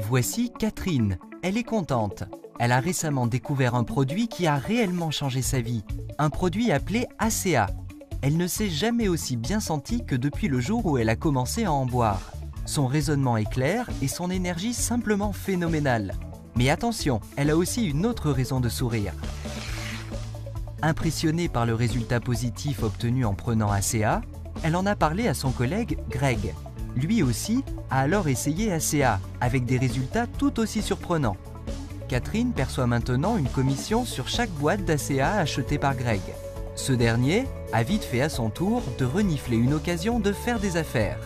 Voici Catherine. Elle est contente. Elle a récemment découvert un produit qui a réellement changé sa vie. Un produit appelé ACA. Elle ne s'est jamais aussi bien sentie que depuis le jour où elle a commencé à en boire. Son raisonnement est clair et son énergie simplement phénoménale. Mais attention, elle a aussi une autre raison de sourire. Impressionnée par le résultat positif obtenu en prenant ACA, elle en a parlé à son collègue Greg. Lui aussi a alors essayé ACA, avec des résultats tout aussi surprenants. Catherine perçoit maintenant une commission sur chaque boîte d'ACA achetée par Greg. Ce dernier a vite fait à son tour de renifler une occasion de faire des affaires.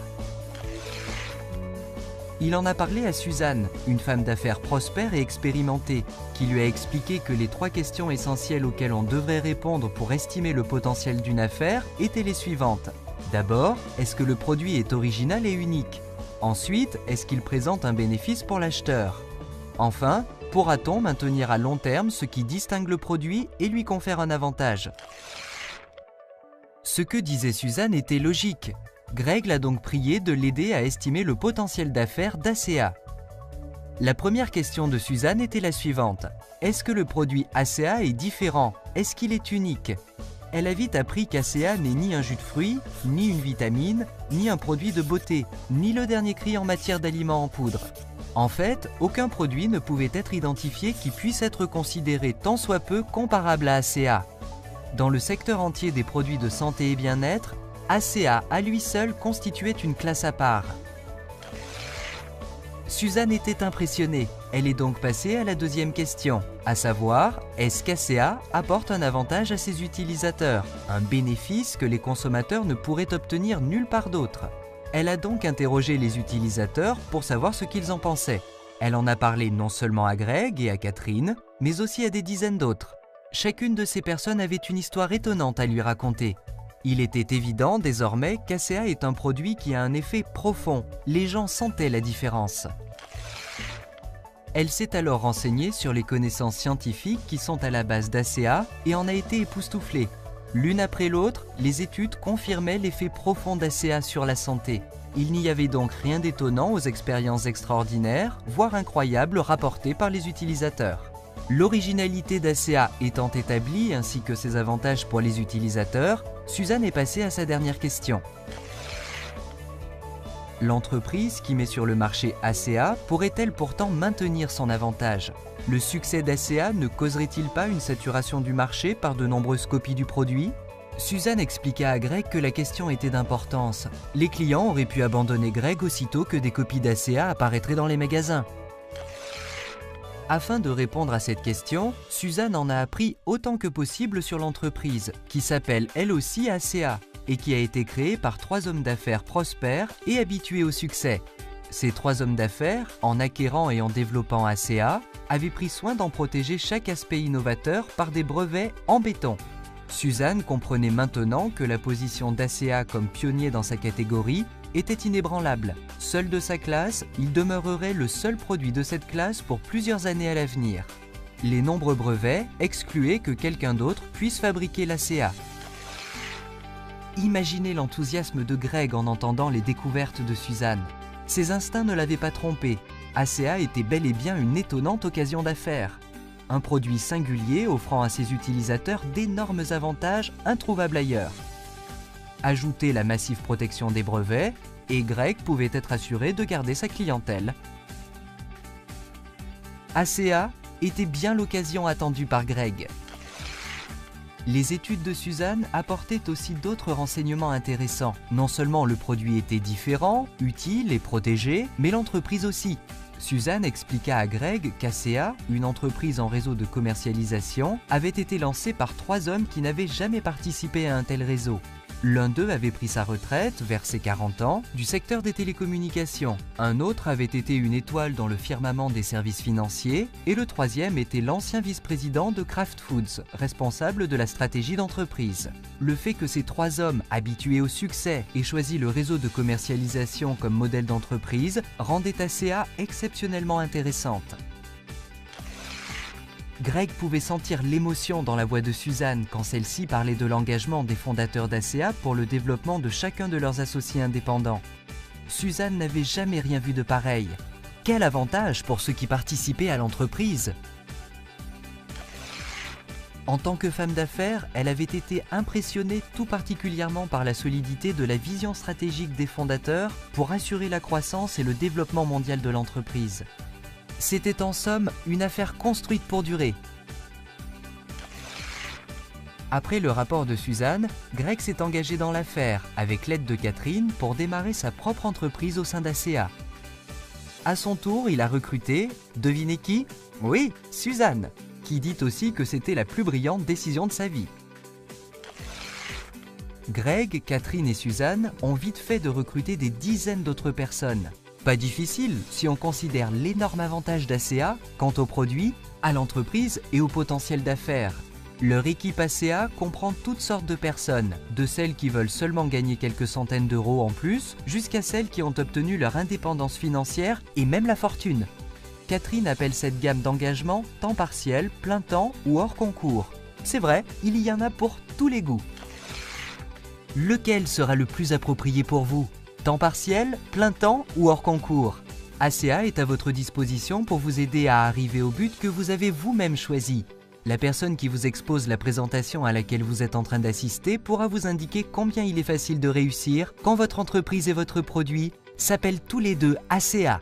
Il en a parlé à Suzanne, une femme d'affaires prospère et expérimentée, qui lui a expliqué que les 3 questions essentielles auxquelles on devrait répondre pour estimer le potentiel d'une affaire étaient les suivantes. D'abord, est-ce que le produit est original et unique? Ensuite, est-ce qu'il présente un bénéfice pour l'acheteur? Enfin, pourra-t-on maintenir à long terme ce qui distingue le produit et lui confère un avantage? Ce que disait Suzanne était logique. Greg l'a donc prié de l'aider à estimer le potentiel d'affaires d'ACA. La première question de Suzanne était la suivante. Est-ce que le produit ACA est différent? Est-ce qu'il est unique? Elle a vite appris qu'ACA n'est ni un jus de fruits, ni une vitamine, ni un produit de beauté, ni le dernier cri en matière d'aliments en poudre. En fait, aucun produit ne pouvait être identifié qui puisse être considéré tant soit peu comparable à ACA. Dans le secteur entier des produits de santé et bien-être, ACA à lui seul constituait une classe à part. Suzanne était impressionnée. Elle est donc passée à la deuxième question, à savoir, est-ce qu'ACA apporte un avantage à ses utilisateurs, un bénéfice que les consommateurs ne pourraient obtenir nulle part d'autre? Elle a donc interrogé les utilisateurs pour savoir ce qu'ils en pensaient. Elle en a parlé non seulement à Greg et à Catherine, mais aussi à des dizaines d'autres. Chacune de ces personnes avait une histoire étonnante à lui raconter. Il était évident désormais qu'ACA est un produit qui a un effet profond. Les gens sentaient la différence. Elle s'est alors renseignée sur les connaissances scientifiques qui sont à la base d'ACA et en a été époustouflée. L'une après l'autre, les études confirmaient l'effet profond d'ACA sur la santé. Il n'y avait donc rien d'étonnant aux expériences extraordinaires, voire incroyables rapportées par les utilisateurs. L'originalité d'ACA étant établie ainsi que ses avantages pour les utilisateurs, Suzanne est passée à sa dernière question. L'entreprise qui met sur le marché ACA pourrait-elle pourtant maintenir son avantage? Le succès d'ACA ne causerait-il pas une saturation du marché par de nombreuses copies du produit? Suzanne expliqua à Greg que la question était d'importance. Les clients auraient pu abandonner Greg aussitôt que des copies d'ACA apparaîtraient dans les magasins. Afin de répondre à cette question, Suzanne en a appris autant que possible sur l'entreprise, qui s'appelle elle aussi ACA, et qui a été créée par 3 hommes d'affaires prospères et habitués au succès. Ces 3 hommes d'affaires, en acquérant et en développant ACA, avaient pris soin d'en protéger chaque aspect innovateur par des brevets en béton. Suzanne comprenait maintenant que la position d'ACA comme pionnier dans sa catégorie était inébranlable. Seul de sa classe, il demeurerait le seul produit de cette classe pour plusieurs années à l'avenir. Les nombreux brevets excluaient que quelqu'un d'autre puisse fabriquer l'ACA. Imaginez l'enthousiasme de Greg en entendant les découvertes de Suzanne. Ses instincts ne l'avaient pas trompé. ACA était bel et bien une étonnante occasion d'affaires. Un produit singulier offrant à ses utilisateurs d'énormes avantages introuvables ailleurs. Ajoutez la massive protection des brevets, et Greg pouvait être assuré de garder sa clientèle. ACA était bien l'occasion attendue par Greg. Les études de Suzanne apportaient aussi d'autres renseignements intéressants. Non seulement le produit était différent, utile et protégé, mais l'entreprise aussi. Suzanne expliqua à Greg qu'ACA, une entreprise en réseau de commercialisation, avait été lancée par 3 hommes qui n'avaient jamais participé à un tel réseau. L'un d'eux avait pris sa retraite, vers ses 40 ans, du secteur des télécommunications. Un autre avait été une étoile dans le firmament des services financiers, et le troisième était l'ancien vice-président de Kraft Foods, responsable de la stratégie d'entreprise. Le fait que ces 3 hommes, habitués au succès, aient choisi le réseau de commercialisation comme modèle d'entreprise, rendait ACA exceptionnellement intéressante. Greg pouvait sentir l'émotion dans la voix de Suzanne quand celle-ci parlait de l'engagement des fondateurs d'ACA pour le développement de chacun de leurs associés indépendants. Suzanne n'avait jamais rien vu de pareil. Quel avantage pour ceux qui participaient à l'entreprise! En tant que femme d'affaires, elle avait été impressionnée tout particulièrement par la solidité de la vision stratégique des fondateurs pour assurer la croissance et le développement mondial de l'entreprise. C'était en somme une affaire construite pour durer. Après le rapport de Suzanne, Greg s'est engagé dans l'affaire avec l'aide de Catherine pour démarrer sa propre entreprise au sein d'ACA. À son tour, il a recruté, devinez qui? Oui, Suzanne, qui dit aussi que c'était la plus brillante décision de sa vie. Greg, Catherine et Suzanne ont vite fait de recruter des dizaines d'autres personnes. Pas difficile si on considère l'énorme avantage d'ACA quant aux produits, à l'entreprise et au potentiel d'affaires. Leur équipe ACA comprend toutes sortes de personnes, de celles qui veulent seulement gagner quelques centaines d'euros en plus, jusqu'à celles qui ont obtenu leur indépendance financière et même la fortune. Catherine appelle cette gamme d'engagement temps partiel, plein temps ou hors concours. C'est vrai, il y en a pour tous les goûts. Lequel sera le plus approprié pour vous? Temps partiel, plein temps ou hors concours? ACA est à votre disposition pour vous aider à arriver au but que vous avez vous-même choisi. La personne qui vous expose la présentation à laquelle vous êtes en train d'assister pourra vous indiquer combien il est facile de réussir quand votre entreprise et votre produit s'appellent tous les deux ACA.